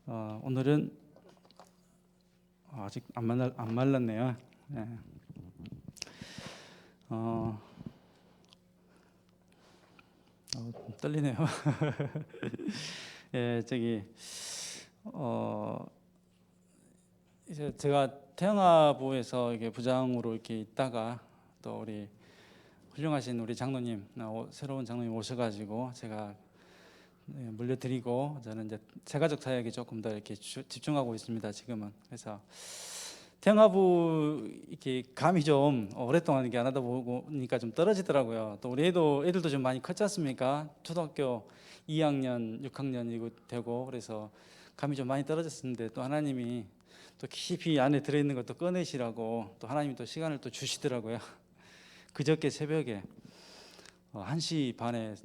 오늘은 아직 안 말랐네요. 네. 떨리네요. 예, 이제 제가 태영아부에서 이게 부장으로 이렇게 있다가 또 우리 훌륭하신 우리 장로님, 새로운 장로님 오셔가지고 제가 물려드리고 저는 이제 새가족 사역에 조금 더 이렇게 집중하고 있습니다. 지금은. 그래서 태영아부 이렇게 감이 좀 오랫동안 이게 안 하다 보니까 좀 떨어지더라고요. 또 우리 애들도 좀 많이 컸지 않습니까? 초등학교 2학년, 6학년이고 되고 그래서 감이 좀 많이 떨어졌는데 또 하나님이 또 깊이 안에 들어있는 것도 꺼내시라고 또 하나님이 또 시간을 또 주시더라고요. 그저께 새벽에 1시 반에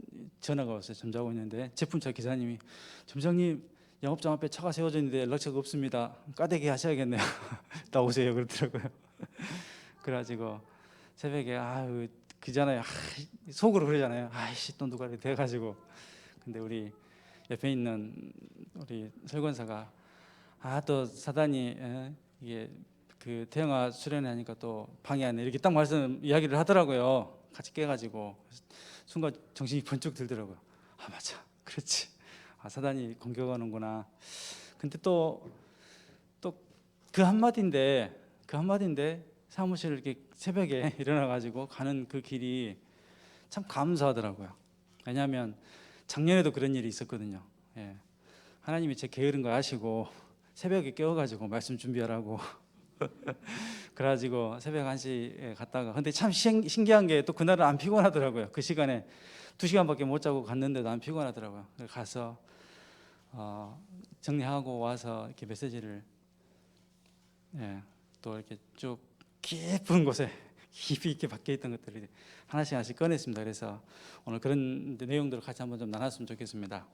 전화가 왔어요. 점자고 있는데 제품차 기사님이 점장님 영업장 앞에 차가 세워져 있는데 연락처가 없습니다. 까대기 하셔야겠네요. 나오세요 그러더라고요. 그래가지고 새벽에 그잖아요. 속으로 그러잖아요. 아이씨 또 누가 이렇게 돼가지고 근데 우리 옆에 있는 우리 설권사가 또 사단이 이게 그 태영아 수련하니까 또 방해하네 이렇게 딱 이야기를 하더라고요. 같이 깨가지고 순간 정신이 번쩍 들더라고요. 맞아, 그렇지. 사단이 공격하는구나. 근데 또 그 한마디인데 사무실 이렇게 새벽에 일어나가지고 가는 그 길이 참 감사하더라고요. 왜냐하면 작년에도 그런 일이 있었거든요. 예. 하나님이 제 게으른 거 아시고 새벽에 깨워가지고 말씀 준비하라고 그래가지고 새벽 1시에 갔다가 근데 참 신기한 게 또 그날은 안 피곤하더라고요. 그 시간에 2시간밖에 못 자고 갔는데도 안 피곤하더라고요. 가서 정리하고 와서 이렇게 메시지를 또 이렇게 쭉 깊은 곳에 깊이 있게 박혀 있던 것들을 하나씩 꺼냈습니다. 그래서 오늘 그런 내용들을 같이 한번 좀 나눴으면 좋겠습니다.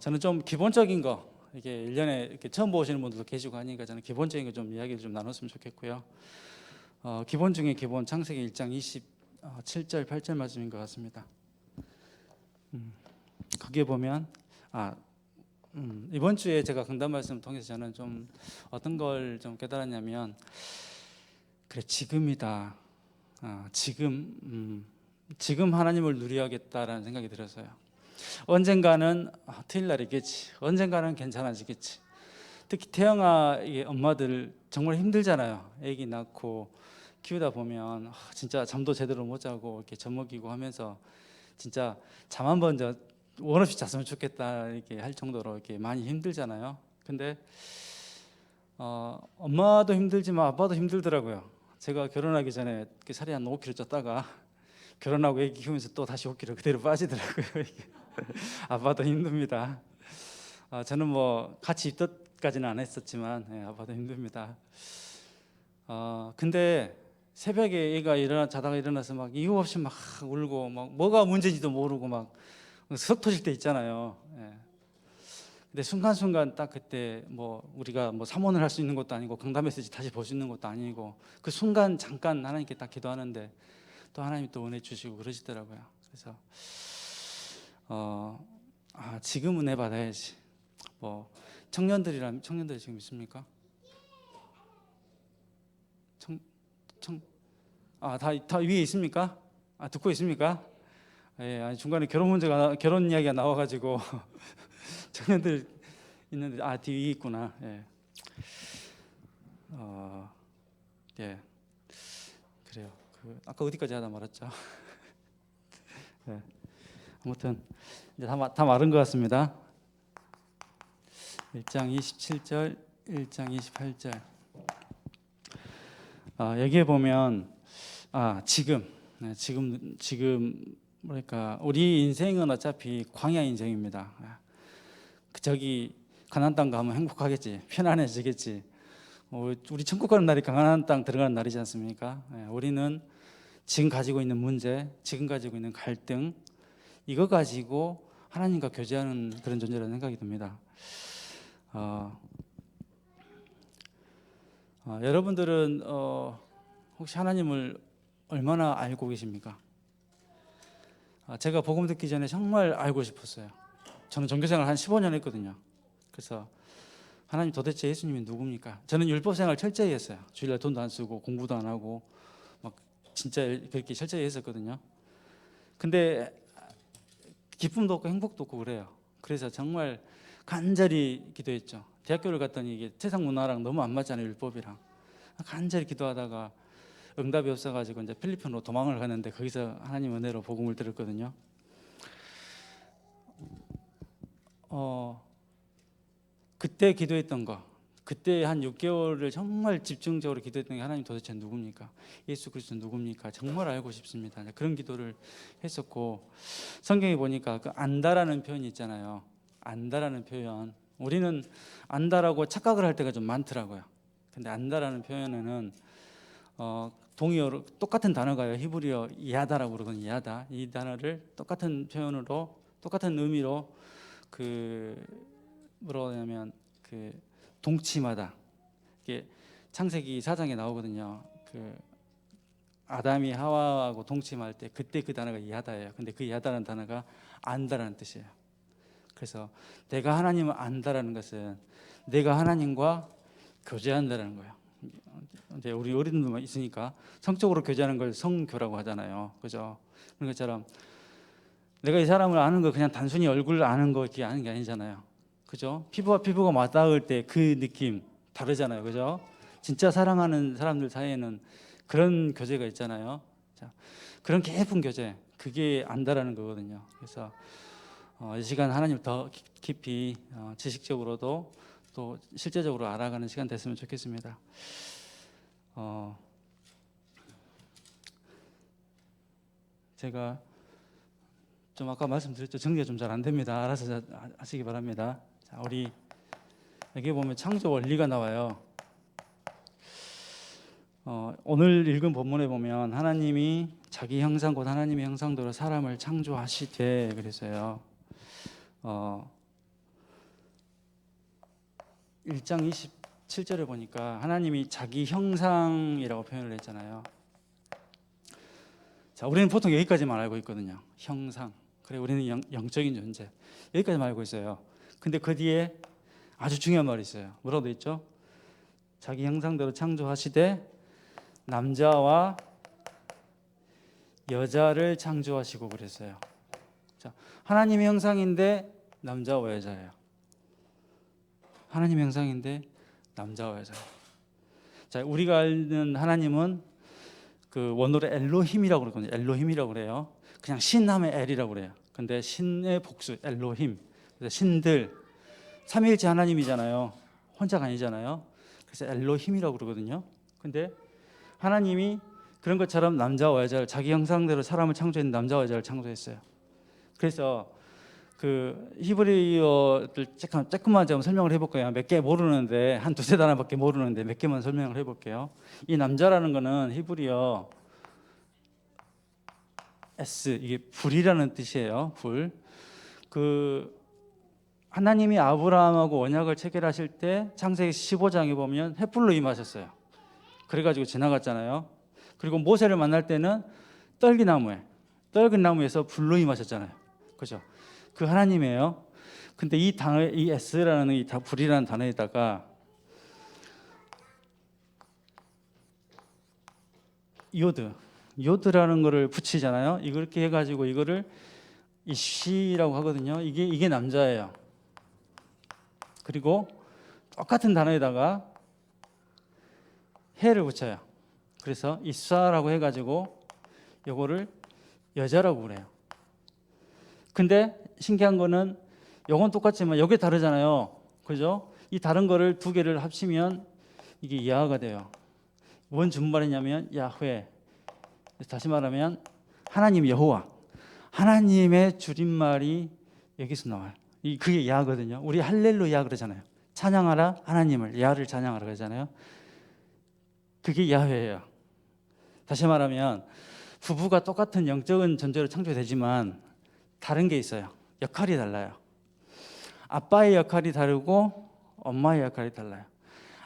저는 좀 기본적인 거 이게 1년에 이렇게 처음 보시는 분들도 계시고 하니까 저는 기본적인 거 좀 이야기를 좀 나눴으면 좋겠고요. 기본 중에 기본 창세기 1장 27절 8절 말씀인 것 같습니다. 거기에 보면 이번 주에 제가 강단 말씀 통해서 저는 좀 어떤 걸 좀 깨달았냐면 그래 지금이다. 지금 하나님을 누려야겠다라는 생각이 들어서요. 언젠가는 틀릴 날이겠지. 언젠가는 괜찮아지겠지. 특히 태영아 엄마들 정말 힘들잖아요. 아기 낳고 키우다 보면 진짜 잠도 제대로 못 자고 이렇게 젖먹이고 하면서 진짜 잠 한 번 원 없이 잤으면 좋겠다 이렇게 할 정도로 이렇게 많이 힘들잖아요. 근데 엄마도 힘들지만 아빠도 힘들더라고요. 제가 결혼하기 전에 살이 한 5kg 쪘다가 결혼하고 아기 키우면서 또 다시 5kg 그대로 빠지더라고요. 아빠도 힘듭니다. 저는 뭐 같이 입덧까지는 안 했었지만 아빠도 힘듭니다. 근데 새벽에 애가 자다가 일어나서 막 이유 없이 막 울고 막 뭐가 문제인지도 모르고 막 석 터질 때 있잖아요. 근데 순간순간 딱 그때 뭐 우리가 뭐 삼원을 할 수 있는 것도 아니고 강단 메시지 다시 볼 수 있는 것도 아니고 그 순간 잠깐 하나님께 딱 기도하는데 또 하나님이 또 은혜 주시고 그러시더라고요. 그래서 지금 은혜 받아야지. 뭐 청년들이 지금 있습니까? 다 위에 있습니까? 듣고 있습니까? 예, 중간에 결혼 이야기가 나와가지고 청년들 있는데 뒤에 있구나. 예. 예. 그래요. 아까 어디까지 하다 말았죠? 예. 아무튼 이제 다 마른 것 같습니다. 1장 27절, 1장 28절. 여기에 보면 지금 뭐랄까 우리 인생은 어차피 광야 인생입니다. 저기 가나안 땅 가면 행복하겠지, 편안해지겠지. 우리 천국 가는 날이 가나안 땅 들어가는 날이지 않습니까? 우리는 지금 가지고 있는 문제, 지금 가지고 있는 갈등 이거 가지고 하나님과 교제하는 그런 존재라는 생각이 듭니다. 여러분들은 혹시 하나님을 얼마나 알고 계십니까? 제가 복음 듣기 전에 정말 알고 싶었어요. 저는 종교생활 한 15년 했거든요. 그래서 하나님 도대체 예수님이 누굽니까? 저는 율법 생활 철저히 했어요. 주일날 돈도 안 쓰고 공부도 안 하고 막 진짜 그렇게 철저히 했었거든요. 근데 기쁨도 없고 행복도 없고 그래요. 그래서 정말 간절히 기도했죠. 대학교를 갔더니 이게 세상 문화랑 너무 안 맞잖아요, 율법이랑. 간절히 기도하다가 응답이 없어가지고 이제 필리핀으로 도망을 가는데 거기서 하나님 은혜로 복음을 들었거든요. 그때 기도했던 거, 그때 한 6개월을 정말 집중적으로 기도했던 게 하나님 도대체 누굽니까? 예수 그리스도 누굽니까? 정말 알고 싶습니다. 그런 기도를 했었고, 성경에 보니까 그 안다라는 표현이 있잖아요. 안다라는 표현, 우리는 안다라고 착각을 할 때가 좀 많더라고요. 근데 안다라는 표현에는 동의어로 똑같은 단어가요. 히브리어 야다라고 그러거든요. 야다. 이 단어를 똑같은 표현으로 똑같은 의미로 뭐라고 하냐면 동침하다. 이게 창세기 4장에 나오거든요. 아담이 하와하고 동침할 때 그때 그 단어가 야다예요. 근데 그 야다라는 단어가 안다라는 뜻이에요. 그래서 내가 하나님을 안다라는 것은 내가 하나님과 교제한다라는 거예요. 이제 우리 어린이들만 있으니까 성적으로 교제하는 걸 성교라고 하잖아요. 그죠? 그런 것처럼 내가 이 사람을 아는 거 그냥 단순히 얼굴 아는 거 이렇게 아는 게 아니잖아요. 그죠? 피부와 피부가 맞닿을 때 그 느낌 다르잖아요. 그죠? 진짜 사랑하는 사람들 사이에는 그런 교제가 있잖아요. 자, 그런 깊은 교제, 그게 안다라는 거거든요. 그래서 이 시간 하나님 더 깊이 지식적으로도 또 실제적으로 알아가는 시간 됐으면 좋겠습니다. 제가 좀 아까 말씀드렸죠. 정리가 좀 잘 안 됩니다. 알아서 하시기 바랍니다. 자, 우리 여기 보면 창조 원리가 나와요. 오늘 읽은 본문에 보면 하나님이 자기 형상 곧 하나님의 형상대로 사람을 창조하시되 그랬어요. 1장 27절에 보니까 하나님이 자기 형상이라고 표현을 했잖아요. 자, 우리는 보통 여기까지만 알고 있거든요. 형상. 그래, 우리는 영적인 존재. 여기까지만 알고 있어요. 근데 그 뒤에 아주 중요한 말이 있어요. 뭐라고 돼 있죠? 자기 형상대로 창조하시되 남자와 여자를 창조하시고 그랬어요. 자, 하나님의 형상인데 남자와 여자예요. 하나님의 형상인데 남자와 여자예요. 자, 우리가 아는 하나님은 그 원어로 엘로힘이라고 그러거든요. 엘로힘이라고 그래요. 그냥 신함의 엘이라고 그래요. 근데 신의 복수 엘로힘. 그래서 신들 삼위일체 하나님이잖아요. 혼자가 아니잖아요. 그래서 엘로힘이라고 그러거든요. 근데 하나님이 그런 것처럼 남자와 여자를 자기 형상대로 사람을 창조했는 남자와 여자를 창조했어요. 그래서 그 히브리어를 조금만 좀 설명을 해볼게요. 몇 개 모르는데 한 두세 단어밖에 모르는데 몇 개만 설명을 해볼게요. 이 남자라는 거는 히브리어 S, 이게 불이라는 뜻이에요. 불. 하나님이 아브라함하고 언약을 체결하실 때 창세기 15장에 보면 횃불로 임하셨어요. 그래가지고 지나갔잖아요. 그리고 모세를 만날 때는 떨긴 나무에서 불로 임하셨잖아요. 그죠? 그 하나님이에요. 근데 이 단어, 이 S라는 이 불이라는 단어에다가 요드라는 거를 붙이잖아요. 이렇게 해가지고 이거를 이시라고 하거든요. 이게 남자예요. 그리고 똑같은 단어에다가 해를 붙여요. 그래서 이사라고 해가지고 요거를 여자라고 그래요. 근데 신기한 거는 요건 똑같지만 요게 다르잖아요. 그죠? 이 다른 거를 두 개를 합치면 이게 야가 돼요. 뭔 준말이냐면 야훼. 다시 말하면 하나님 여호와. 하나님의 줄임말이 여기서 나와요. 그게 야거든요. 우리 할렐루야 그러잖아요. 찬양하라 하나님을, 야를 찬양하라 그러잖아요. 그게 야훼예요. 다시 말하면 부부가 똑같은 영적인 존재로 창조되지만 다른 게 있어요. 역할이 달라요. 아빠의 역할이 다르고 엄마의 역할이 달라요.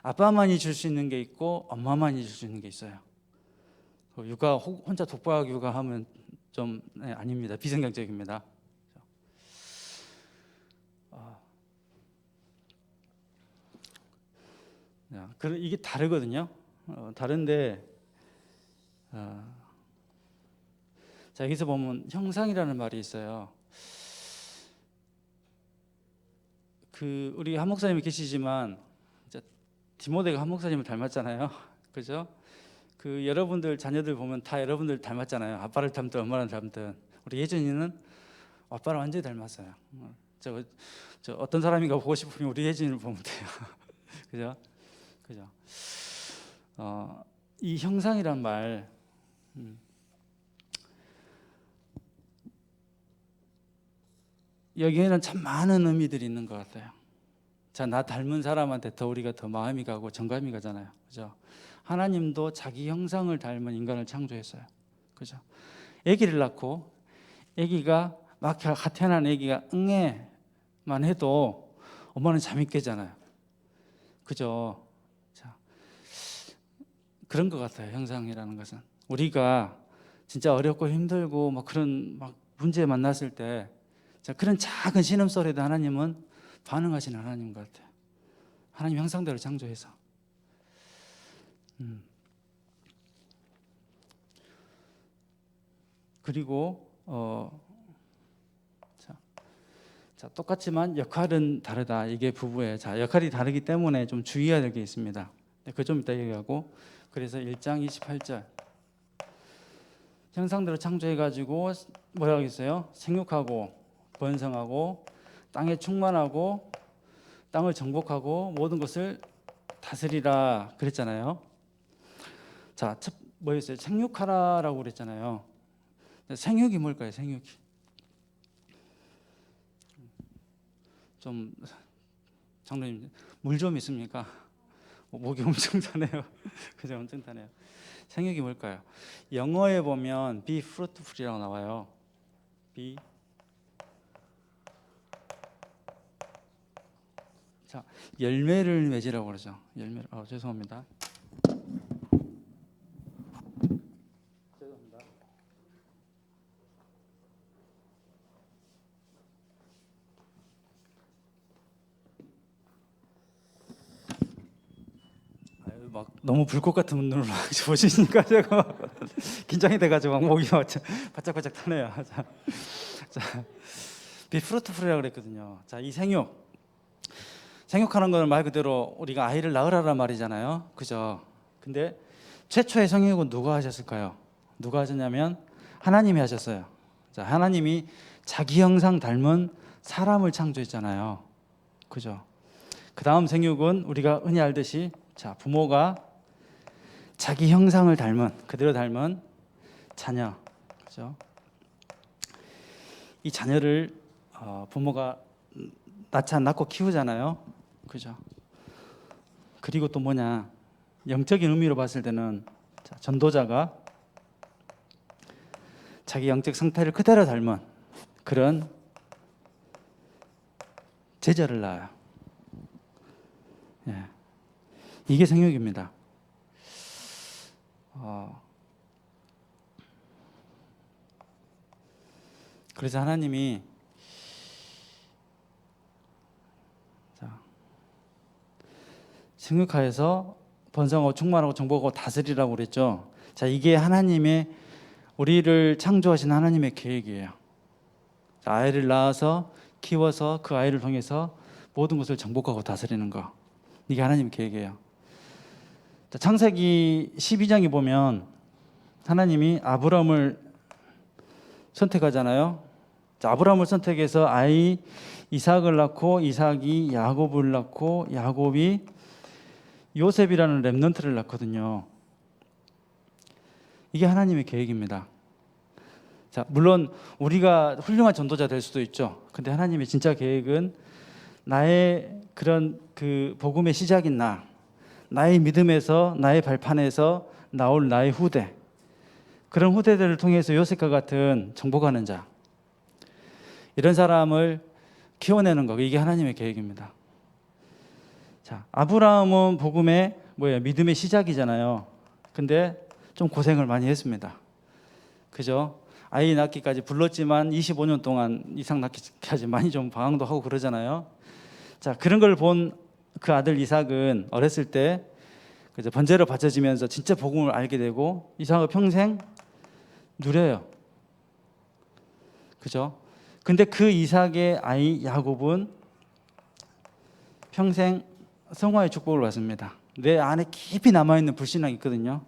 아빠만이 줄 수 있는 게 있고 엄마만이 줄 수 있는 게 있어요. 육아 혼자 독박 육아하면 좀 아닙니다. 비성경적입니다. 이게 다르거든요. 다른데 자, 여기서 보면 형상이라는 말이 있어요. 우리 한 목사님이 계시지만 디모데가 한 목사님을 닮았잖아요. 그죠? 여러분들 자녀들 보면 다 여러분들 닮았잖아요. 아빠를 닮든 엄마를 닮든. 우리 예준이는 아빠를 완전히 닮았어요. 저 어떤 사람인가 보고 싶으면 우리 예준이를 보면 돼요. 그죠? 그죠? 이 형상이란 말, 여기에는 참 많은 의미들이 있는 것 같아요. 자, 나 닮은 사람한테 우리가 더 마음이 가고 정감이 가잖아요. 그죠? 하나님도 자기 형상을 닮은 인간을 창조했어요. 그죠? 아기를 낳고 아기가 막 태어난 아기가 응애만 해도 엄마는 잠이 깨잖아요. 그죠? 자, 그런 것 같아요. 형상이라는 것은 우리가 진짜 어렵고 힘들고 그런 문제 만났을 때, 자, 그런 작은 신음소리도 하나님은 반응하시는 하나님 같아요. 하나님 형상대로 창조해서. 그리고 자, 똑같지만 역할은 다르다. 이게 부부의 역할이 다르기 때문에 좀 주의해야 될 게 있습니다. 그 좀 이따 얘기하고. 그래서 1장 28절 형상대로 창조해가지고 뭐라고 했어요? 생육하고 번성하고 땅에 충만하고 땅을 정복하고 모든 것을 다스리라 그랬잖아요. 자, 뭐였어요? 생육하라라고 그랬잖아요. 생육이 뭘까요? 생육이 좀 장로님 물 좀 있습니까? 목이 엄청 타네요. 그죠? 엄청 타네요. 생육이 뭘까요? 영어에 보면 be fruitful이라고 나와요. be 자, 열매를 맺으라고 그러죠. 열매. 죄송합니다. 막 너무 불꽃 같은 눈으로 보시니까 제가 긴장이 돼가지고 목이 바짝바짝 타네요. 자, 비프루트풀이라고 그랬거든요. 자, 이 생육하는 건 말 그대로 우리가 아이를 낳으라란 말이잖아요. 그죠? 근데 최초의 생육은 누가 하셨을까요? 누가 하셨냐면 하나님이 하셨어요. 자, 하나님이 자기 형상 닮은 사람을 창조했잖아요. 그죠? 그 다음 생육은 우리가 흔히 알듯이 자, 부모가 자기 형상을 그대로 닮은 자녀, 그죠? 이 자녀를 부모가 낳고 키우잖아요, 그죠? 그리고 또 뭐냐, 영적인 의미로 봤을 때는 자, 전도자가 자기 영적 상태를 그대로 닮은 그런 제자를 낳아요. 예. 이게 생육입니다. 그래서 하나님이 생육하여서 번성하고 충만하고 정복하고 다스리라고 그랬죠. 자, 이게 하나님의 우리를 창조하신 하나님의 계획이에요. 자, 아이를 낳아서 키워서 그 아이를 통해서 모든 것을 정복하고 다스리는 거. 이게 하나님의 계획이에요. 자, 창세기 12장에 보면 하나님이 아브라함을 선택하잖아요. 자, 아브라함을 선택해서 아이 이삭을 낳고 이삭이 야곱을 낳고 야곱이 요셉이라는 렘넌트를 낳거든요. 이게 하나님의 계획입니다. 자, 물론 우리가 훌륭한 전도자 될 수도 있죠. 근데 하나님의 진짜 계획은 나의 그런 복음의 시작인 나의 믿음에서 나의 발판에서 나올 나의 후대, 그런 후대들을 통해서 요셉과 같은 정복하는 자, 이런 사람을 키워내는 거, 이게 하나님의 계획입니다. 자, 아브라함은 복음의 믿음의 시작이잖아요. 근데 좀 고생을 많이 했습니다. 그죠? 아이 낳기까지 불렀지만 25년 동안 이상 낳기까지 많이 좀 방황도 하고 그러잖아요. 자, 그런 걸 본 그 아들 이삭은 어렸을 때 그죠, 번제로 바쳐지면서 진짜 복음을 알게 되고 이삭을 평생 누려요. 그죠? 근데 그 이삭의 아이 야곱은 평생 성화의 축복을 받습니다. 내 안에 깊이 남아있는 불신앙이 있거든요.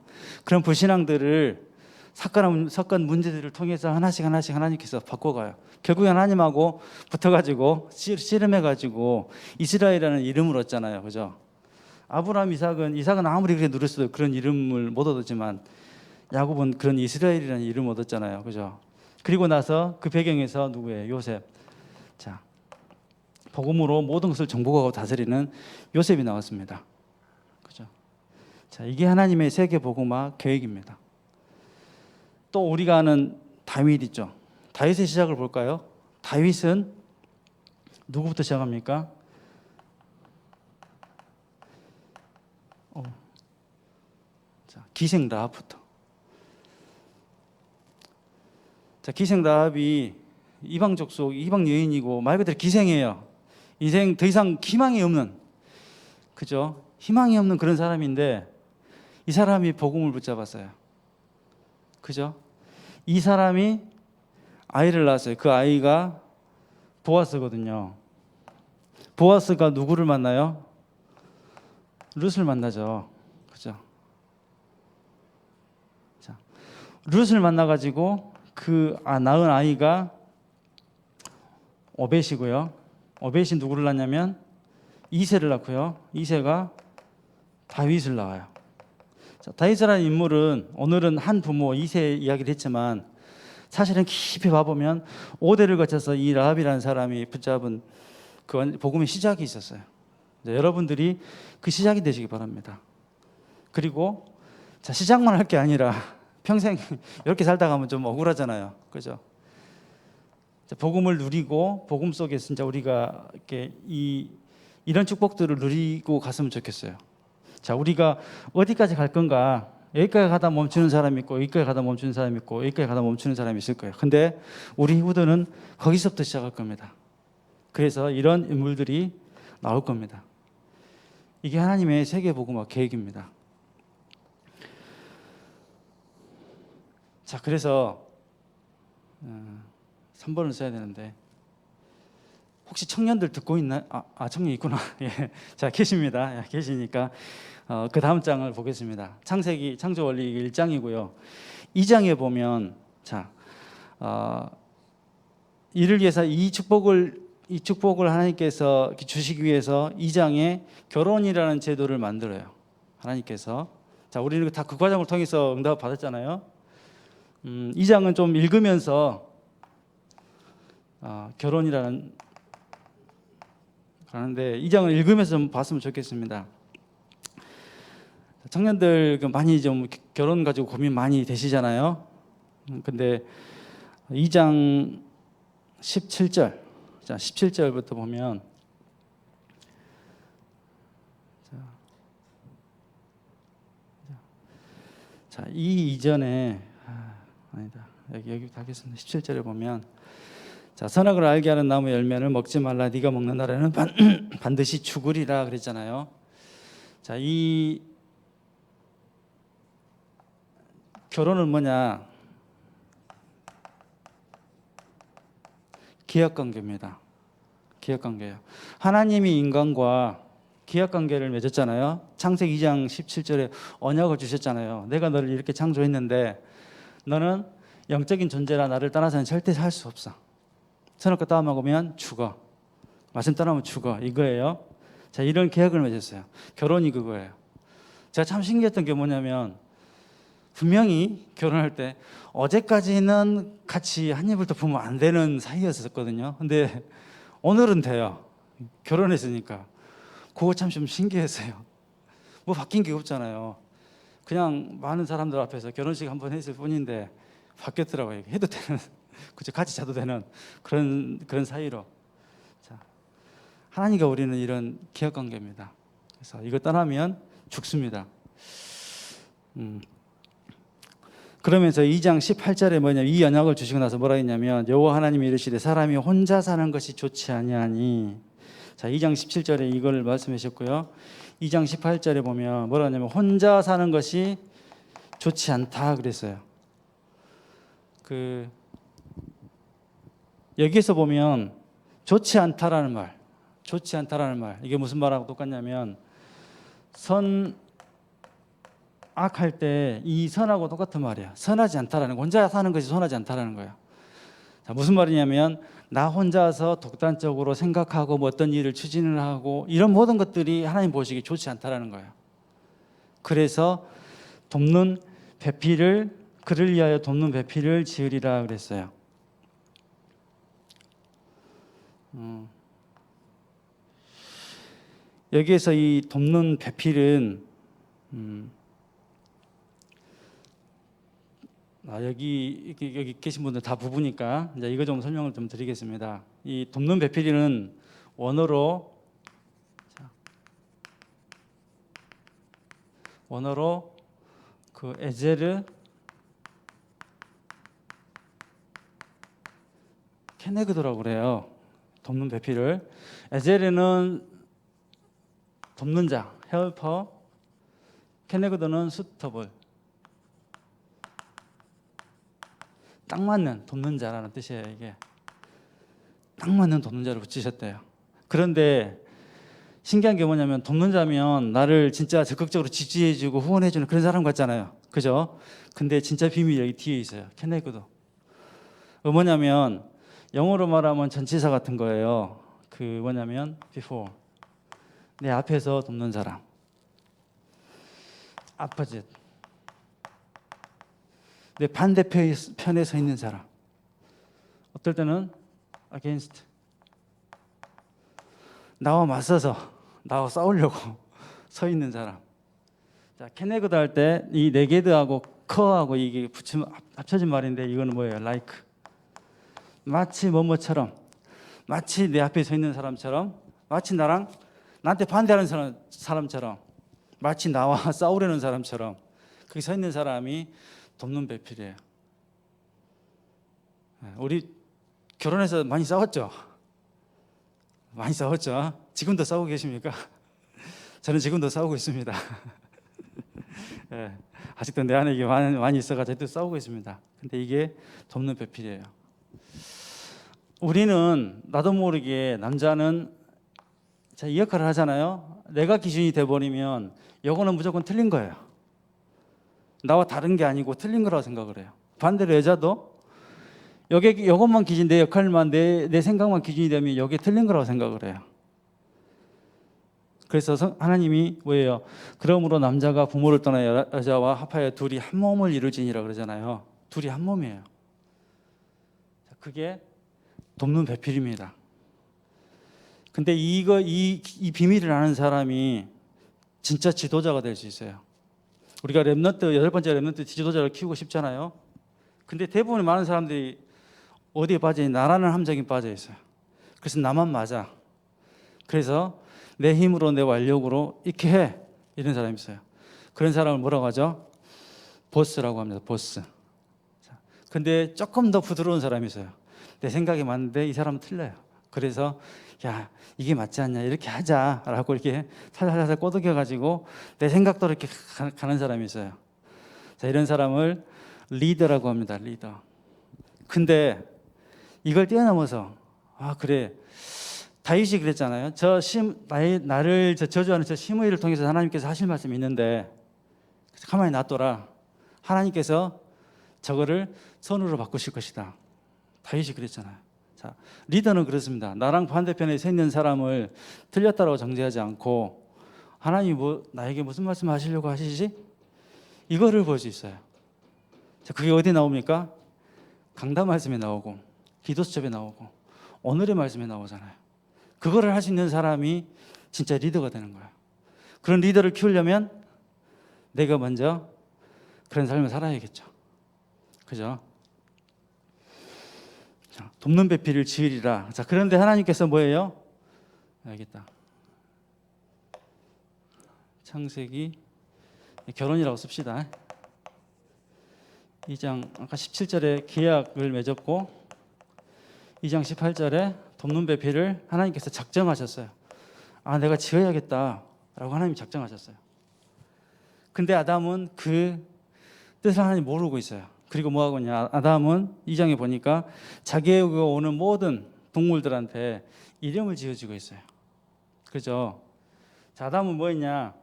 그런 불신앙들을 사건 문제들을 통해서 하나씩 하나님께서 바꿔가요. 결국에 하나님하고 붙어가지고 씨름해가지고 이스라엘이라는 이름을 얻잖아요. 그죠? 아브라함, 이삭은 아무리 그렇게 누렸어도 그런 이름을 못 얻었지만 야곱은 그런 이스라엘이라는 이름을 얻었잖아요. 그죠? 그리고 나서 그 배경에서 누구예요? 요셉. 자, 복음으로 모든 것을 정복하고 다스리는 요셉이 나왔습니다. 그죠? 자, 이게 하나님의 세계 복음화 계획입니다. 또 우리가 아는 다윗 있죠. 다윗의 시작을 볼까요? 다윗은 누구부터 시작합니까? 자, 기생 라합부터. 자, 기생 라합이 이방 족속, 이방 여인이고 말 그대로 기생이에요. 인생 더 이상 희망이 없는, 그죠? 희망이 없는 그런 사람인데 이 사람이 복음을 붙잡았어요. 그죠? 이 사람이 아이를 낳았어요. 그 아이가 보아스거든요. 보아스가 누구를 만나요? 룻을 만나죠. 그죠? 자, 룻을 만나가지고 그 낳은 아이가 오벳이고요. 오벳이 누구를 낳냐면 이새를 낳고요. 이새가 다윗을 낳아요. 자, 다윗이라는 인물은 오늘은 한 부모 이새 이야기를 했지만 사실은 깊이 봐보면 5대를 거쳐서 이 라합이라는 사람이 붙잡은 그 복음의 시작이 있었어요. 여러분들이 그 시작이 되시기 바랍니다. 그리고 자, 시작만 할 게 아니라 평생 이렇게 살다 가면 좀 억울하잖아요. 그죠? 복음을 누리고 복음 속에서 진짜 우리가 이렇게 이런 축복들을 누리고 갔으면 좋겠어요. 자, 우리가 어디까지 갈 건가? 여기까지 가다 멈추는 사람이 있고 여기까지 가다 멈추는 사람이 있고 여기까지 가다 멈추는 사람이 있을 거예요. 근데 우리 후대는 거기서부터 시작할 겁니다. 그래서 이런 인물들이 나올 겁니다. 이게 하나님의 세계 복음화 계획입니다. 자, 그래서 3번을 써야 되는데 혹시 청년들 듣고 있나요? 청년 있구나. 예, 자, 계십니다. 예, 계시니까 그 다음 장을 보겠습니다. 창세기 창조 원리 1장이고요. 2장에 보면 자, 이를 위해서 이 축복을 하나님께서 주시기 위해서 2장에 결혼이라는 제도를 만들어요. 하나님께서. 자, 우리는 다 그 과정을 통해서 응답 받았잖아요. 2장은 좀 읽으면서 결혼이라는 그런데 2장을 읽으면서 좀 봤으면 좋겠습니다. 청년들 많이 좀 결혼 가지고 고민 많이 되시잖아요. 근데 2장 17절, 자 17절부터 보면 자, 이 이전에 아니다. 여기부터 하겠습니다. 17절에 보면 자, 선악을 알게 하는 나무 열매를 먹지 말라. 네가 먹는 날에는 반드시 죽으리라 그랬잖아요. 자, 이 결혼은 뭐냐? 기약관계입니다. 기약관계예요. 하나님이 인간과 기약관계를 맺었잖아요. 창세기 2장 17절에 언약을 주셨잖아요. 내가 너를 이렇게 창조했는데 너는 영적인 존재라 나를 떠나서는 절대 살 수 없어. 선악과 따먹으면 죽어. 말씀 따르면 죽어. 이거예요. 자, 이런 계약을 맺었어요. 결혼이 그거예요. 제가 참 신기했던 게 뭐냐면 분명히 결혼할 때 어제까지는 같이 한 입을 더 부으면 안 되는 사이였었거든요. 근데 오늘은 돼요. 결혼했으니까. 그거 참 좀 신기했어요. 뭐 바뀐 게 없잖아요. 그냥 많은 사람들 앞에서 결혼식 한번 했을 뿐인데 바뀌었더라고요. 해도 되는, 그죠? 같이 자도 되는 그런 사이로. 자, 하나님과 우리는 이런 기약 관계입니다. 그래서 이거 떠나면 죽습니다. 그러면서 2장 18절에 뭐냐면 이 언약을 주시고 나서 뭐라 했냐면 여호와 하나님이 이르시되 사람이 혼자 사는 것이 좋지 아니하니. 자, 2장 17절에 이걸 말씀해 주셨고요. 2장 18절에 보면 뭐라 하냐면 혼자 사는 것이 좋지 않다 그랬어요. 여기에서 보면 좋지 않다라는 말, 좋지 않다라는 말, 이게 무슨 말하고 똑같냐면 악할 때 이 선하고 똑같은 말이야. 선하지 않다라는 거, 혼자 사는 것이 선하지 않다라는 거야. 자, 무슨 말이냐면 나 혼자서 독단적으로 생각하고 뭐 어떤 일을 추진을 하고 이런 모든 것들이 하나님 보시기에 좋지 않다라는 거예요. 그래서 돕는 배필을 그를 위하여 돕는 배필을 지으리라 그랬어요. 여기에서 이 돕는 배필은 여기 계신 분들 다 부부니까 이제 이거 좀 설명을 좀 드리겠습니다. 이 돕는 배필이는 원어로 그 에제르 케네그도라고 그래요. 돕는 배필을. 에제르는 돕는 자, 헬퍼. 케네그도는 수터블. 딱 맞는 돕는 자라는 뜻이에요. 이게 딱 맞는 돕는 자를 붙이셨대요. 그런데 신기한 게 뭐냐면 돕는 자면 나를 진짜 적극적으로 지지해주고 후원해주는 그런 사람 같잖아요. 그죠? 근데 진짜 비밀이 여기 뒤에 있어요. 케네그도. 뭐냐면 영어로 말하면 전치사 같은 거예요. 뭐냐면 before, 내 앞에서 돕는 사람, opposite, 내 반대편에 서 있는 사람, 어떨 때는 against, 나와 맞서서 나와 싸우려고 서 있는 사람. 자, 케네그도 할 때 이 네게드하고 커하고 이게 합쳐진 말인데 이거는 뭐예요? like, 마치 뭐뭐처럼, 마치 내 앞에 서 있는 사람처럼, 마치 나한테 반대하는 사람처럼, 마치 나와 싸우려는 사람처럼 거기 서 있는 사람이 돕는 배필이에요. 우리 결혼해서 많이 싸웠죠? 많이 싸웠죠? 지금도 싸우고 계십니까? 저는 지금도 싸우고 있습니다. 네, 아직도 내 안에 이게 많이 있어가지고 싸우고 있습니다. 근데 이게 돕는 배필이에요. 우리는 나도 모르게 남자는 이 역할을 하잖아요. 내가 기준이 돼버리면 이거는 무조건 틀린 거예요. 나와 다른 게 아니고 틀린 거라고 생각을 해요. 반대로 여자도 이것만 기준, 내 역할만, 내 생각만 기준이 되면 이게 틀린 거라고 생각을 해요. 그래서 하나님이 뭐예요? 그러므로 남자가 부모를 떠나 여자와 합하여 둘이 한 몸을 이루지니라 그러잖아요. 둘이 한 몸이에요. 그게 돕는 배필입니다. 근데 이 비밀을 아는 사람이 진짜 지도자가 될 수 있어요. 우리가 렘넌트, 8번째 렘넌트 지도자를 키우고 싶잖아요. 근데 대부분의 많은 사람들이 어디에 빠져 있냐? 나라는 함정에 빠져 있어요. 그래서 나만 맞아. 그래서 내 힘으로, 내 완력으로 이렇게 해. 이런 사람이 있어요. 그런 사람을 뭐라고 하죠? 보스라고 합니다. 보스. 근데 조금 더 부드러운 사람이 있어요. 내 생각이 맞는데 이 사람은 틀려요. 그래서 야, 이게 맞지 않냐, 이렇게 하자라고 이렇게 살살 꼬드겨가지고 내 생각대로 이렇게 가는 사람이 있어요. 자, 이런 사람을 리더라고 합니다. 리더. 근데 이걸 뛰어넘어서 그래, 다윗이 그랬잖아요. 나를 저주하는 저 시므이를 통해서 하나님께서 하실 말씀이 있는데 가만히 놔둬라. 하나님께서 저거를 선으로 바꾸실 것이다. 다윗이 그랬잖아요. 자, 리더는 그렇습니다. 나랑 반대편에 서 있는 사람을 틀렸다고 정죄하지 않고 하나님이 나에게 무슨 말씀 하시려고 하시지? 이거를 볼 수 있어요. 자, 그게 어디 나옵니까? 강단 말씀에 나오고 기도 수첩에 나오고 오늘의 말씀에 나오잖아요. 그거를 할 수 있는 사람이 진짜 리더가 되는 거예요. 그런 리더를 키우려면 내가 먼저 그런 삶을 살아야겠죠. 그죠? 자, 돕는 배필을 지으리라. 자, 그런데 하나님께서 뭐예요? 알겠다. 창세기, 결혼이라고 씁시다. 2장 아까 17절에 계약을 맺었고 2장 18절에 돕는 배필을 하나님께서 작정하셨어요. 내가 지어야겠다라고 하나님이 작정하셨어요. 근데 아담은 그 뜻을 하나님 모르고 있어요. 그리고 뭐 하고 있냐? 아담은 2장에 보니까 자기에게 오는 모든 동물들한테 이름을 지어주고 있어요. 그죠? 자, 아담은 뭐 했냐?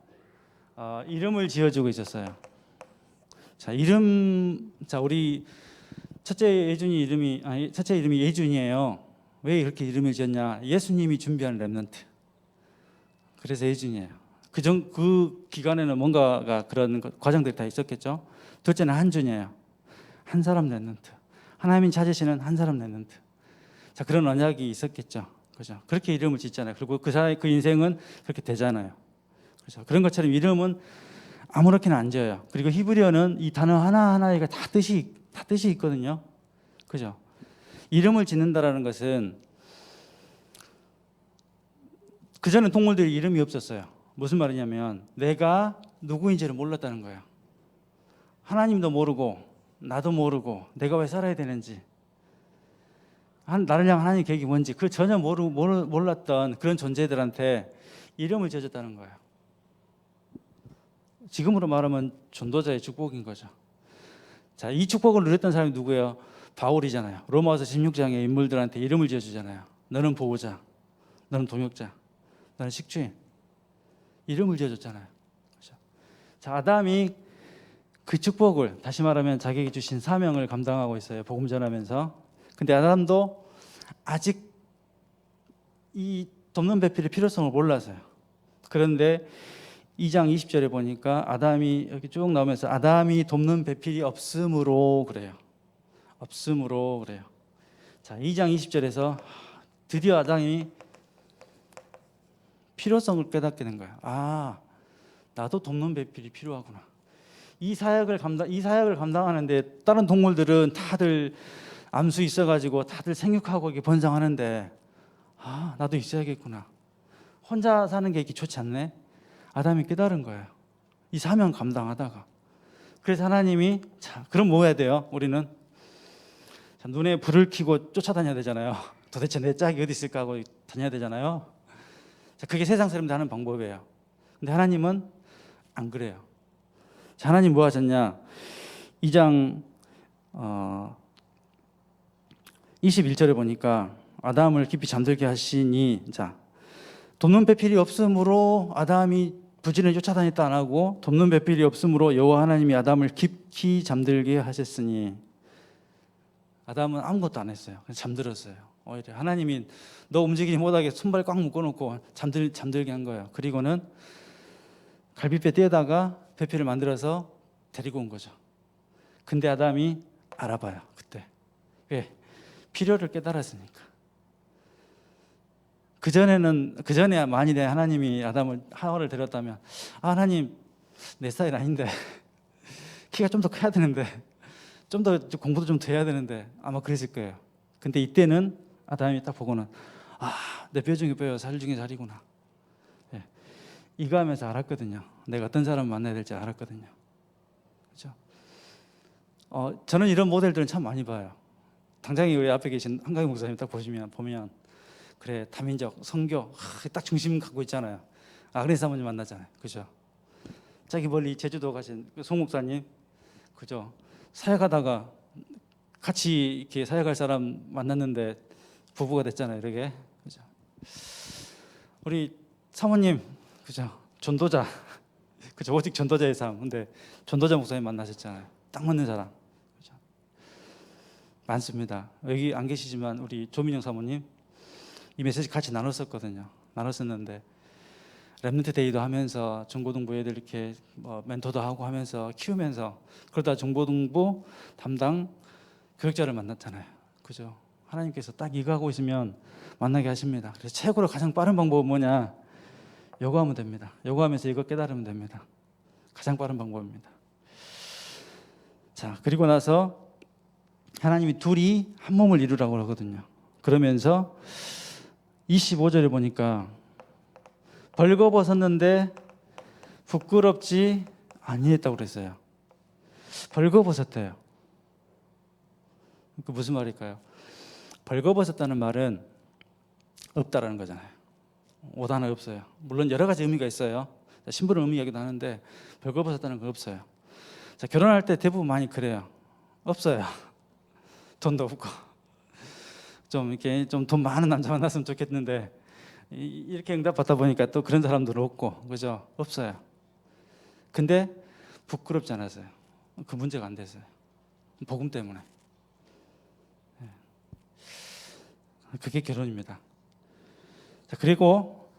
이름을 지어주고 있었어요. 자, 우리 첫째 이름이 예준이에요. 왜 이렇게 이름을 지었냐? 예수님이 준비한 렘넌트. 그래서 예준이에요. 그 기간에는 뭔가가 그런 과정들이 다 있었겠죠. 둘째는 한준이에요. 한 사람 렘넌트. 하나님이 찾으시는 한 사람 렘넌트. 자, 그런 언약이 있었겠죠. 그죠? 그렇게 이름을 짓잖아요. 그리고 그 인생은 그렇게 되잖아요. 그죠? 그런 것처럼 이름은 아무렇게나 안 지어요. 그리고 히브리어는 이 단어 하나하나가 다 뜻이 있거든요. 그죠? 이름을 짓는다라는 것은 그전에 동물들이 이름이 없었어요. 무슨 말이냐면 내가 누구인지를 몰랐다는 거예요. 하나님도 모르고 나도 모르고 내가 왜 살아야 되는지 나를 향한 하나님의 계획이 뭔지 그걸 전혀 몰랐던 그런 존재들한테 이름을 지어줬다는 거예요. 지금으로 말하면 전도자의 축복인 거죠. 자, 이 축복을 누렸던 사람이 누구예요? 바울이잖아요. 로마서 16장의 인물들한테 이름을 지어주잖아요. 너는 보호자, 너는 동역자, 너는 식주인. 이름을 지어줬잖아요. 그렇죠? 자, 아담이 그 축복을, 다시 말하면 자기에게 주신 사명을 감당하고 있어요. 복음 전하면서. 근데 아담도 아직 이 돕는 배필의 필요성을 몰라서요. 그런데 2장 20절에 보니까 아담이 여기 쭉 나오면서 아담이 돕는 배필이 없으므로 그래요. 없으므로 그래요. 자, 2장 20절에서 드디어 아담이 필요성을 깨닫게 된 거예요. 나도 돕는 배필이 필요하구나. 이 사역을 감당하는데 다른 동물들은 다들 암수 있어가지고 다들 생육하고 이렇게 번성하는데 나도 있어야겠구나. 혼자 사는 게 이렇게 좋지 않네. 아담이 깨달은 거예요. 이 사명 감당하다가. 그래서 하나님이 그럼 뭐 해야 돼요? 우리는 눈에 불을 켜고 쫓아다녀야 되잖아요. 도대체 내 짝이 어디 있을까 하고 다녀야 되잖아요. 그게 세상 사람들 하는 방법이에요. 근데 하나님은 안 그래요. 하나님 뭐 하셨냐? 2장 21절에 보니까 아담을 깊이 잠들게 하시니 돕는 배필이 없으므로 아담이 부지런히 쫓아다녔다 안 하고 돕는 배필이 없으므로 여호와 하나님이 아담을 깊이 잠들게 하셨으니 아담은 아무것도 안 했어요. 그냥 잠들었어요. 오히려 하나님이 너 움직이지 못하게 손발 꽉 묶어놓고 잠들게 한 거예요. 그리고는 갈빗배 떼다가 배필을 만들어서 데리고 온 거죠. 근데 아담이 알아봐요. 그때 왜? 필요를 깨달았으니까. 그 전에 만일에 하나님이 하와를 데렸다면 하나님 내 스타일 아닌데 키가 좀 더 커야 되는데 좀 더 공부도 좀 더 해야 되는데 아마 그랬을 거예요. 근데 이때는 아담이 딱 보고는 내 뼈 중에 뼈요 살 중에 살이구나. 이거 하면서 알았거든요. 내가 어떤 사람을 만나야 될지 알았거든요. 그렇죠? 저는 이런 모델들은 참 많이 봐요. 당장에 우리 앞에 계신 한강희 목사님 딱 보면 그래 다민족 선교 딱 중심 갖고 있잖아요. 그래서 한번 만나잖아요. 그죠? 저기 멀리 제주도 가신 송 목사님, 그죠? 사역하다가 같이 이렇게 사역할 사람 만났는데 부부가 됐잖아요. 이렇게, 그죠? 우리 사모님, 그죠? 전도자, 그죠? 오직 전도자의 삶. 근데 전도자 목사님 만나셨잖아요. 딱 맞는 사람, 그죠? 많습니다. 여기 안 계시지만 우리 조민영 사모님. 이 메시지 같이 나눴었는데 렘넌트 데이도 하면서 중고등부 애들 이렇게 멘토도 하고 하면서 키우면서 그러다 중고등부 담당 교육자를 만났잖아요. 그죠? 하나님께서 딱 이거 하고 있으면 만나게 하십니다. 그래서 최고로 가장 빠른 방법은 뭐냐? 요구하면 됩니다. 요구하면서 이거 깨달으면 됩니다. 가장 빠른 방법입니다. 그리고 나서 하나님이 둘이 한 몸을 이루라고 하거든요. 그러면서 25절에 보니까 벌거벗었는데 부끄럽지 아니했다고 그랬어요. 벌거벗었대요. 그 무슨 말일까요? 벌거벗었다는 말은 없다라는 거잖아요. 오단은 없어요. 물론 여러 가지 의미가 있어요. 신부는 의미이기도 하는데 벌거벗었다는 건 없어요. 자, 결혼할 때 대부분 많이 그래요. 없어요. 돈도 없고 좀 이렇게 좀 돈 많은 남자 만났으면 좋겠는데 이렇게 응답받다 보니까 또 그런 사람들은 없고, 그죠? 없어요. 근데 부끄럽지 않았어요. 그 문제가 안 됐어요. 복음 때문에. 그게 결혼입니다. 자, 그리고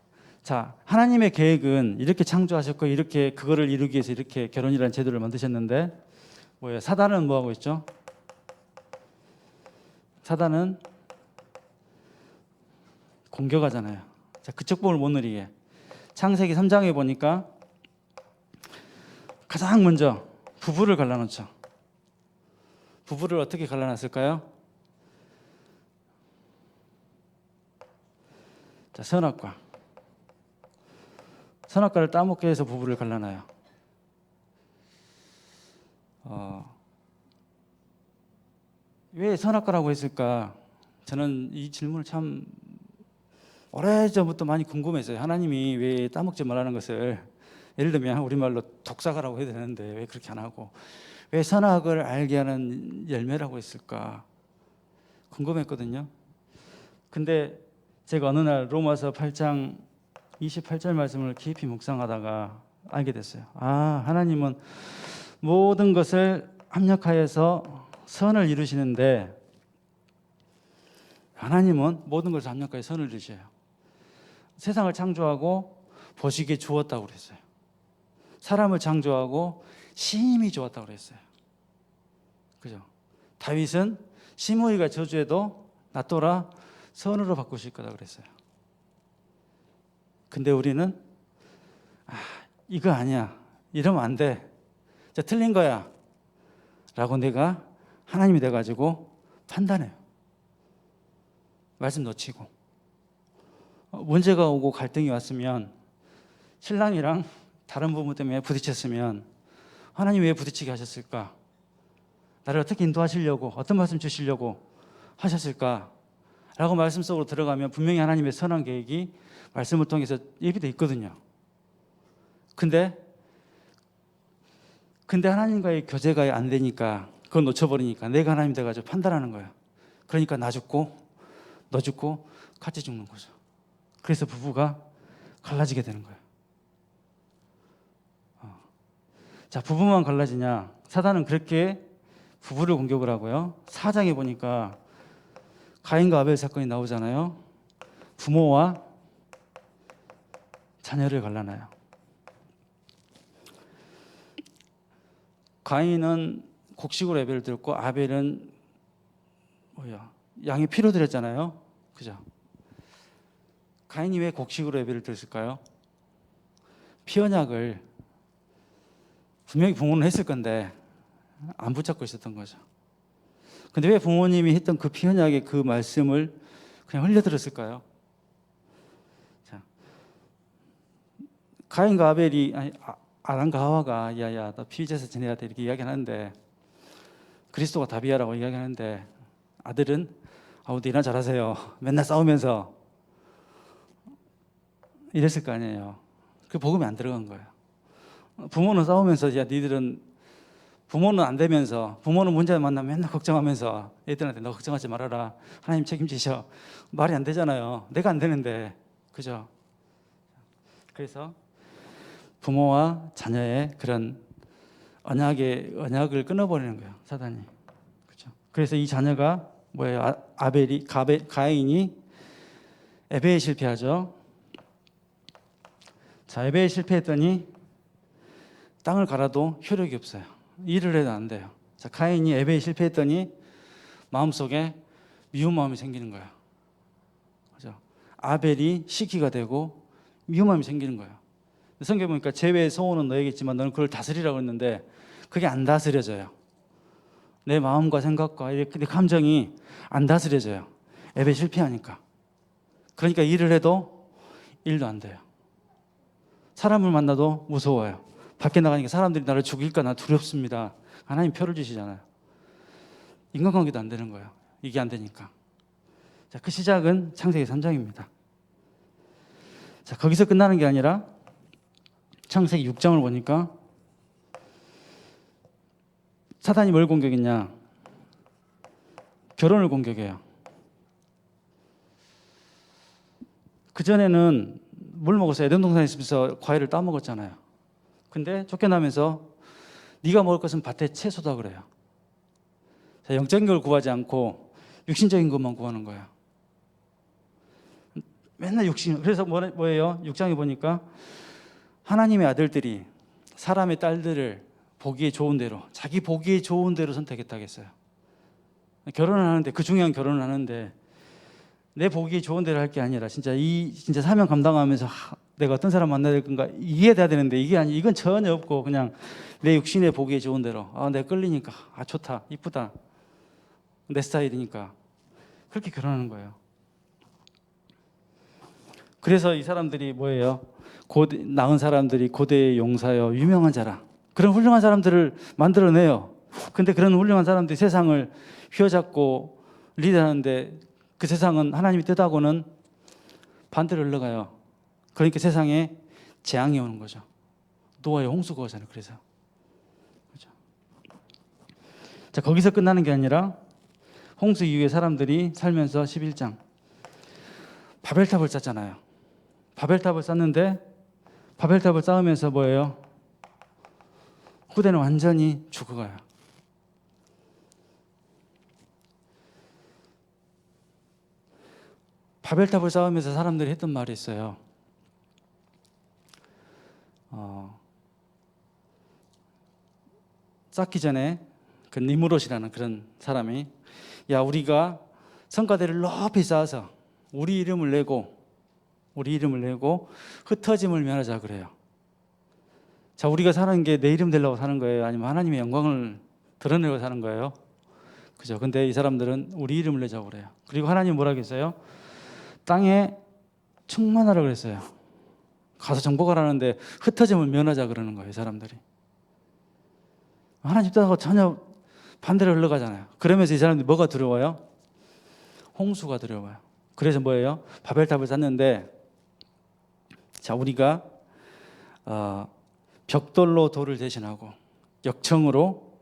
자, 하나님의 계획은 이렇게 창조하셨고 이렇게 그거를 이루기 위해서 이렇게 결혼이라는 제도를 만드셨는데 뭐예요? 사단은 뭐 하고 있죠? 사단은 공격하잖아요. 자, 그쪽 복을 못 누리게. 창세기 3장에 보니까 가장 먼저 부부를 갈라놓죠. 부부를 어떻게 갈라놨을까요? 자, 선악과. 선악과를 따먹게 해서 부부를 갈라놔요. 왜 선악과라고 했을까? 저는 이 질문을 참 오래전부터 많이 궁금했어요. 하나님이 왜 따먹지 말라는 것을, 예를 들면 우리말로 독사과라고 해야 되는데 왜 그렇게 안 하고 왜 선악을 알게 하는 열매라고 했을까 궁금했거든요. 근데 제가 어느 날 로마서 8장 28절 말씀을 깊이 묵상하다가 알게 됐어요. 아, 하나님은 모든 것을 합력하여서 선을 이루시는데, 하나님은 모든 것을 합력하여 선을 이루셔요. 세상을 창조하고 보시기에 좋았다고 그랬어요. 사람을 창조하고 심히 좋았다고 그랬어요. 그죠? 다윗은 시므이가 저주해도 낫더라 선으로 바꾸실 거다 그랬어요. 근데 우리는 이거 아니야, 이러면 안 돼, 자, 틀린 거야 라고 내가 하나님이 돼가지고 판단해요. 말씀 놓치고 문제가 오고 갈등이 왔으면, 신랑이랑 다른 부분 때문에 부딪혔으면 하나님 왜 부딪히게 하셨을까? 나를 어떻게 인도하시려고, 어떤 말씀 주시려고 하셨을까? 라고 말씀 속으로 들어가면 분명히 하나님의 선한 계획이 말씀을 통해서 예비되어 있거든요. 근데 하나님과의 교제가 안 되니까, 그걸 놓쳐버리니까 내가 하나님 돼가지고 판단하는 거예요. 그러니까 나 죽고 너 죽고 같이 죽는 거죠. 그래서 부부가 갈라지게 되는 거예요. 자, 부부만 갈라지냐? 사단은 그렇게 부부를 공격을 하고요. 4장에 보니까 가인과 아벨 사건이 나오잖아요. 부모와 자녀를 갈라놔요. 가인은 곡식으로 예배를 드렸고 아벨은 양의 피로 드렸잖아요. 그죠? 가인이 왜 곡식으로 예배를 드렸을까요? 피 언약을 분명히 부모는 했을 건데 안 붙잡고 있었던 거죠. 근데 왜 부모님이 했던 그 피 언약의 그 말씀을 그냥 흘려들었을까요? 자, 가인과 아벨이, 아담과 하와가 야야 너 피제사 지내야 돼 이렇게 이야기하는데, 그리스도가 답이야라고 이야기하는데 아들은 일이나 잘하세요 맨날 싸우면서 이랬을 거 아니에요. 그 복음이 안 들어간 거예요. 부모는 싸우면서, 야 니들은, 부모는 안 되면서, 부모는 문제 만나면 맨날 걱정하면서 애들한테 너 걱정하지 말아라, 하나님 책임지셔, 말이 안 되잖아요. 내가 안 되는데. 그죠? 그래서 부모와 자녀의 그런 언약을 끊어버리는 거예요, 사단이. 그렇죠? 그래서 이 자녀가 뭐예요? 가인이 에베에 실패하죠. 자, 에베에 실패했더니 땅을 갈아도 효력이 없어요. 일을 해도 안 돼요. 자, 가인이 에베에 실패했더니 마음속에 미운 마음이 생기는 거예요. 그죠? 아벨이 시기가 되고 미운 마음이 생기는 거예요. 성경에 보니까 재회의 소원은 너에겠지만 너는 그걸 다스리라고 했는데 그게 안 다스려져요. 내 마음과 생각과 내 감정이 안 다스려져요. 에베 실패하니까. 그러니까 일을 해도 일도 안 돼요. 사람을 만나도 무서워요. 밖에 나가니까 사람들이 나를 죽일까 나 두렵습니다. 하나님 표를 주시잖아요. 인간관계도 안 되는 거예요. 이게 안 되니까. 자, 그 시작은 창세기 3장입니다. 자, 거기서 끝나는 게 아니라 창세기 6장을 보니까 사탄이 뭘 공격했냐? 결혼을 공격해요. 그전에는 물 먹어서 에덴 동산에 있으면서 과일을 따먹었잖아요. 근데 쫓겨나면서 네가 먹을 것은 밭의 채소다 그래요. 자, 영적인 걸 구하지 않고 육신적인 것만 구하는 거예요. 맨날 육신. 그래서 뭐예요? 6장에 보니까 하나님의 아들들이 사람의 딸들을 보기에 좋은 대로, 자기 보기에 좋은 대로 선택했다고 했어요. 결혼을 하는데, 그 중요한 결혼을 하는데 내 보기에 좋은 대로 할 게 아니라 진짜 사명 감당하면서 내가 어떤 사람 만나야 될 건가 이해돼야 되는데 이건 전혀 없고 그냥 내 육신의 보기에 좋은 대로 내가 끌리니까 좋다, 이쁘다, 내 스타일이니까 그렇게 결혼하는 거예요. 그래서 이 사람들이 뭐예요? 나은 사람들이 고대의 용사여 유명한 자라, 그런 훌륭한 사람들을 만들어내요. 근데 그런 훌륭한 사람들이 세상을 휘어잡고 리드하는데 그 세상은 하나님이 뜻하고는 반대로 흘러가요. 그러니까 세상에 재앙이 오는 거죠. 노아의 홍수가 오잖아요. 그래서 그렇죠. 자, 거기서 끝나는 게 아니라 홍수 이후에 사람들이 살면서 11장 바벨탑을 쌓잖아요. 바벨탑을 쌓는데 바벨탑을 쌓으면서 뭐예요? 후대는 완전히 죽어가요. 바벨탑을 쌓으면서 사람들이 했던 말이 있어요. 쌓기 전에 그 니무롯이라는 그런 사람이 우리가 성가대를 높이 쌓아서 우리 이름을 내고 흩어짐을 면하자 그래요. 자, 우리가 사는 게 내 이름 되려고 사는 거예요? 아니면 하나님의 영광을 드러내려고 사는 거예요? 그죠? 근데 이 사람들은 우리 이름을 내자고 그래요. 그리고 하나님 뭐라고 했어요? 땅에 충만하라고 그랬어요. 가서 정복하라는데 흩어짐을 면하자 그러는 거예요, 사람들이. 하나님 뜻하고 전혀 반대로 흘러가잖아요. 그러면서 이 사람들이 뭐가 두려워요? 홍수가 두려워요. 그래서 뭐예요? 바벨탑을 쌓는데, 자, 우리가 벽돌로 돌을 대신하고 역청으로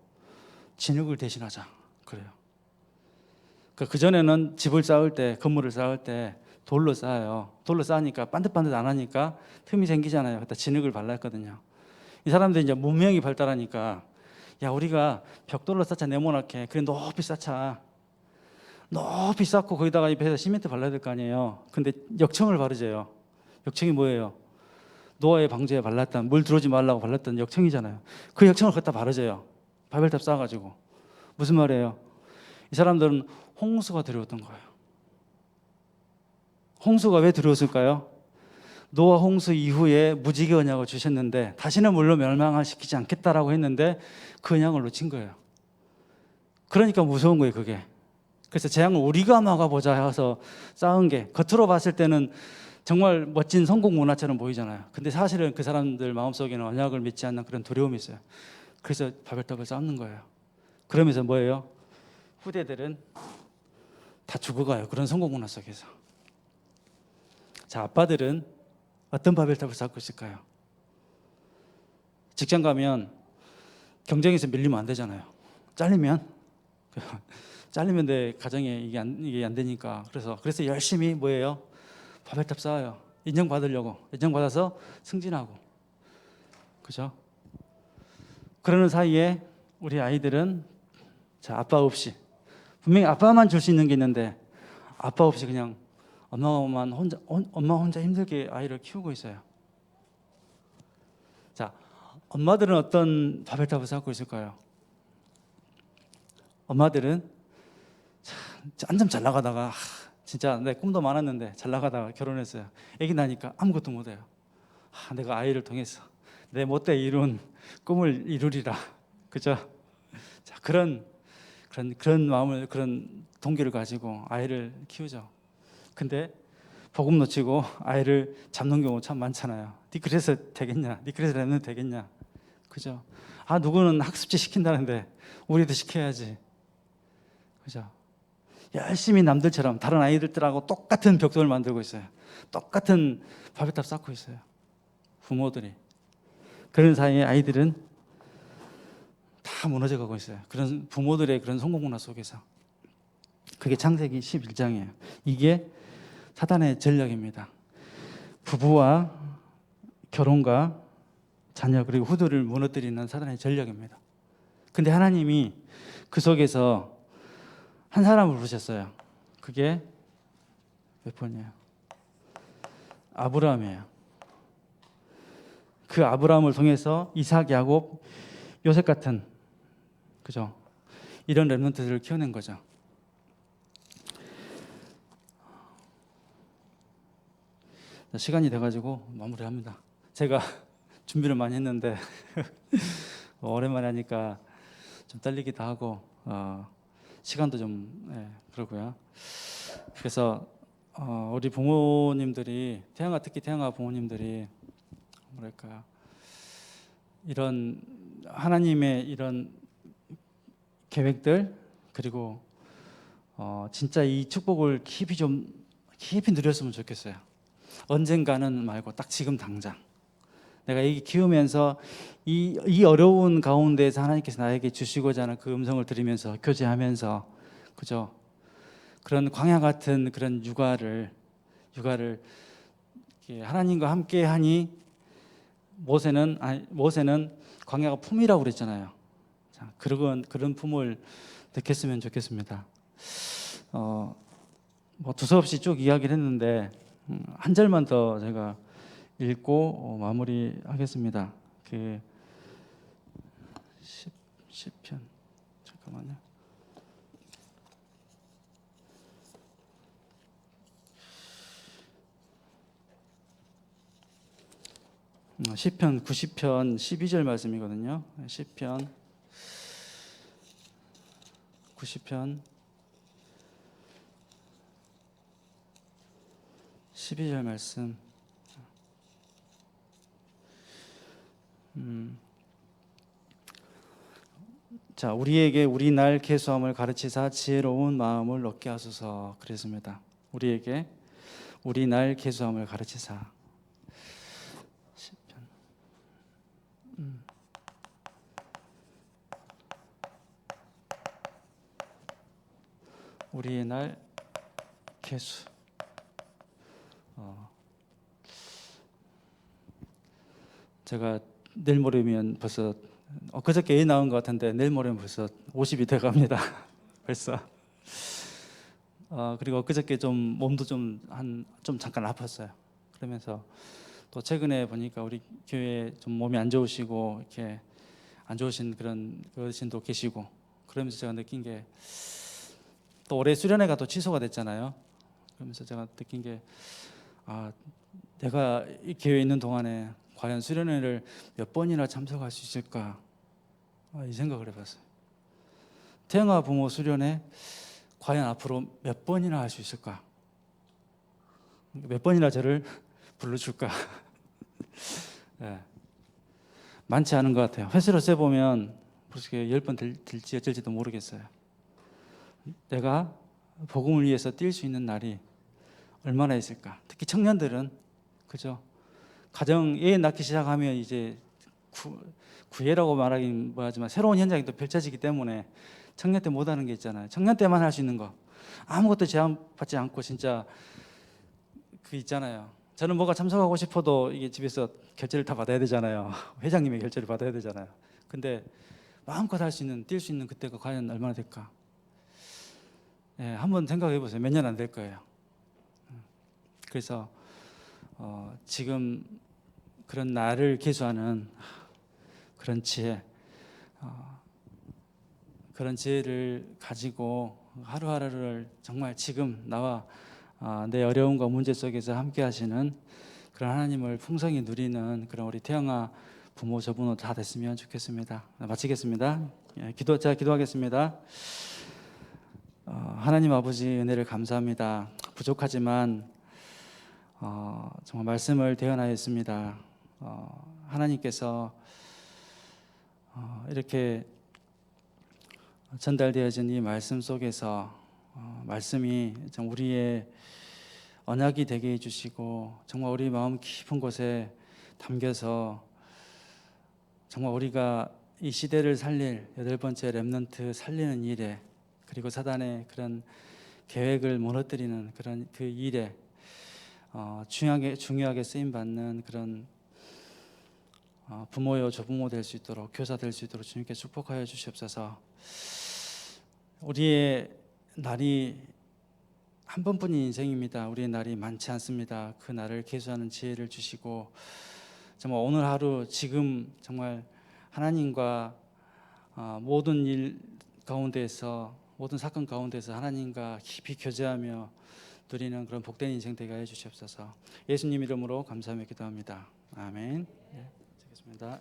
진흙을 대신하자 그래요. 그전에는 집을 쌓을 때, 건물을 쌓을 때 돌로 쌓아요. 돌로 쌓으니까 반듯반듯 안 하니까 틈이 생기잖아요. 그때 진흙을 발랐거든요. 이 사람들이 이제 문명이 발달하니까 우리가 벽돌로 쌓자, 네모나게. 그래 높이 쌓자. 높이 쌓고 거기다가 입에서 시멘트 발라야 될 거 아니에요. 근데 역청을 바르재요. 역청이 뭐예요? 노아의 방주에 발랐던, 물 들어오지 말라고 발랐던 역청이잖아요. 그 역청을 갖다 바르재요. 바벨탑 쌓아가지고. 무슨 말이에요? 이 사람들은 홍수가 두려웠던 거예요. 홍수가 왜 두려웠을까요? 노아 홍수 이후에 무지개 언약을 주셨는데 다시는 물로 멸망을 시키지 않겠다라고 했는데 그 언약을 놓친 거예요. 그러니까 무서운 거예요, 그게. 그래서 재앙을 우리가 막아보자 해서 쌓은 게 겉으로 봤을 때는 정말 멋진 성공 문화처럼 보이잖아요. 근데 사실은 그 사람들 마음속에는 언약을 믿지 않는 그런 두려움이 있어요. 그래서 바벨탑을 쌓는 거예요. 그러면서 뭐예요? 후대들은 다 죽어가요. 그런 성공 문화 속에서. 자, 아빠들은 어떤 바벨탑을 쌓고 있을까요? 직장 가면 경쟁에서 밀리면 안 되잖아요. 잘리면 내 가정에 이게 안 되니까. 그래서 열심히 뭐예요? 바벨탑 쌓아요. 인정받으려고. 인정받아서 승진하고. 그죠? 그러는 사이에 우리 아이들은 아빠 없이, 분명히 아빠만 줄 수 있는 게 있는데 아빠 없이 그냥 엄마 혼자 힘들게 아이를 키우고 있어요. 자, 엄마들은 어떤 바벨탑을 쌓고 있을까요? 엄마들은 한참 잘 나가다가 진짜 내 꿈도 많았는데 잘 나가다가 결혼했어요. 아기 나니까 아무것도 못해요. 내가 아이를 통해서 내 못돼 이룬 꿈을 이루리라. 그죠? 자, 그런 마음을, 그런 동기를 가지고 아이를 키우죠. 근데 복음 놓치고 아이를 잡는 경우 참 많잖아요. 네 그래서 되겠냐? 네 그래서 내면 되겠냐? 그죠? 누구는 학습지 시킨다는데 우리도 시켜야지. 그죠? 열심히 남들처럼 다른 아이들하고 똑같은 벽돌을 만들고 있어요. 똑같은 바벨탑 쌓고 있어요. 부모들이. 그런 사이에 아이들은 다 무너져 가고 있어요. 그런 부모들의 그런 성공 문화 속에서. 그게 창세기 11장이에요. 이게 사단의 전략입니다. 부부와 결혼과 자녀 그리고 후대를 무너뜨리는 사단의 전략입니다. 근데 하나님이 그 속에서 한 사람을 부르셨어요. 그게 몇 번이에요? 아브라함이에요. 그 아브라함을 통해서 이삭, 야곱, 요셉 같은 그죠? 이런 렘넌트들을 키워낸 거죠. 시간이 돼가지고 마무리합니다. 제가 준비를 많이 했는데 오랜만에 하니까 좀 떨리기도 하고 시간도 좀 그러고요. 그래서 우리 부모님들이 특히 태영아 부모님들이 뭐랄까 이런 하나님의 이런 계획들 그리고 진짜 이 축복을 깊이 누렸으면 좋겠어요. 언젠가는 말고 딱 지금 당장 내가 이 키우면서 이 어려운 가운데서 하나님께서 나에게 주시고자 하는 그 음성을 들으면서 교제하면서 그죠? 그런 광야 같은 그런 육아를 하나님과 함께 하니 모세는 광야가 품이라고 그랬잖아요. 자, 그런 품을 느꼈으면 좋겠습니다. 뭐 두서없이 쭉 이야기를 했는데 한 절만 더 제가 읽고 마무리하겠습니다. 그 시편 잠깐만요. 시편 90편 12절 말씀이거든요. 시편 90편 12절 말씀. 자, 우리에게 우리 날 계수함을 가르치사 지혜로운 마음을 얻게 하소서 그랬습니다. 우리에게 우리 날 계수함을 가르치사. 시편. 우리의 날 계수. 제가 내일 모레면 벌써 그저께 애 나온 것 같은데 내일 모레면 벌써 50이 돼갑니다. 벌써. 그리고 그저께 좀 몸도 좀 잠깐 아팠어요. 그러면서 또 최근에 보니까 우리 교회 좀 몸이 안 좋으시고 이렇게 안 좋으신 그런 어르신도 계시고 그러면서 제가 느낀 게 또 올해 수련회가 또 취소가 됐잖아요. 그러면서 제가 느낀 게 내가 이 교회에 있는 동안에 과연 수련회를 몇 번이나 참석할 수 있을까 이 생각을 해봤어요. 태영아 부모 수련회 과연 앞으로 몇 번이나 할 수 있을까? 몇 번이나 저를 불러줄까? 네. 많지 않은 것 같아요. 횟수로 세보면 벌써 10번 될지 어쩔지도 모르겠어요. 내가 복음을 위해서 뛸 수 있는 날이 얼마나 있을까? 특히 청년들은 그죠? 가정 애 낳기 시작하면 이제 구애라고 말하긴 뭐하지만 새로운 현장이 또 펼쳐지기 때문에 청년 때 못하는 게 있잖아요. 청년 때만 할 수 있는 거 아무것도 제한받지 않고 진짜 그 있잖아요. 저는 뭐가 참석하고 싶어도 이게 집에서 결제를 다 받아야 되잖아요. 회장님의 결제를 받아야 되잖아요. 근데 마음껏 할 수 있는 뛸 수 있는 그때가 과연 얼마나 될까? 한번 생각해 보세요. 몇 년 안 될 거예요. 그래서 지금 그런 나를 계수하는 그런 지혜, 그런 지혜를 가지고 하루하루를 정말 지금 나와 내 어려움과 문제 속에서 함께 하시는 그런 하나님을 풍성히 누리는 그런 우리 태영아 부모 저부모 다 됐으면 좋겠습니다. 마치겠습니다. 제가 기도하겠습니다. 하나님 아버지 은혜를 감사합니다. 부족하지만 정말 말씀을 대언하였습니다. 하나님께서 이렇게 전달되어진 이 말씀 속에서 말씀이 좀 우리의 언약이 되게 해주시고 정말 우리 마음 깊은 곳에 담겨서 정말 우리가 이 시대를 살릴 여덟 번째 렘넌트 살리는 일에, 그리고 사단의 그런 계획을 무너뜨리는 그런 그 일에 중요하게 쓰임 받는 그런 부모요 조부모 될 수 있도록, 교사 될 수 있도록 주님께 축복하여 주시옵소서. 우리의 날이 한 번뿐인 인생입니다. 우리의 날이 많지 않습니다. 그 날을 계수하는 지혜를 주시고 정말 오늘 하루 지금 정말 하나님과 모든 일 가운데서, 모든 사건 가운데서 하나님과 깊이 교제하며 누리는 그런 복된 인생 되게 해 주시옵소서. 예수님 이름으로 감사하며 기도합니다. 아멘. 네, 되겠습니다.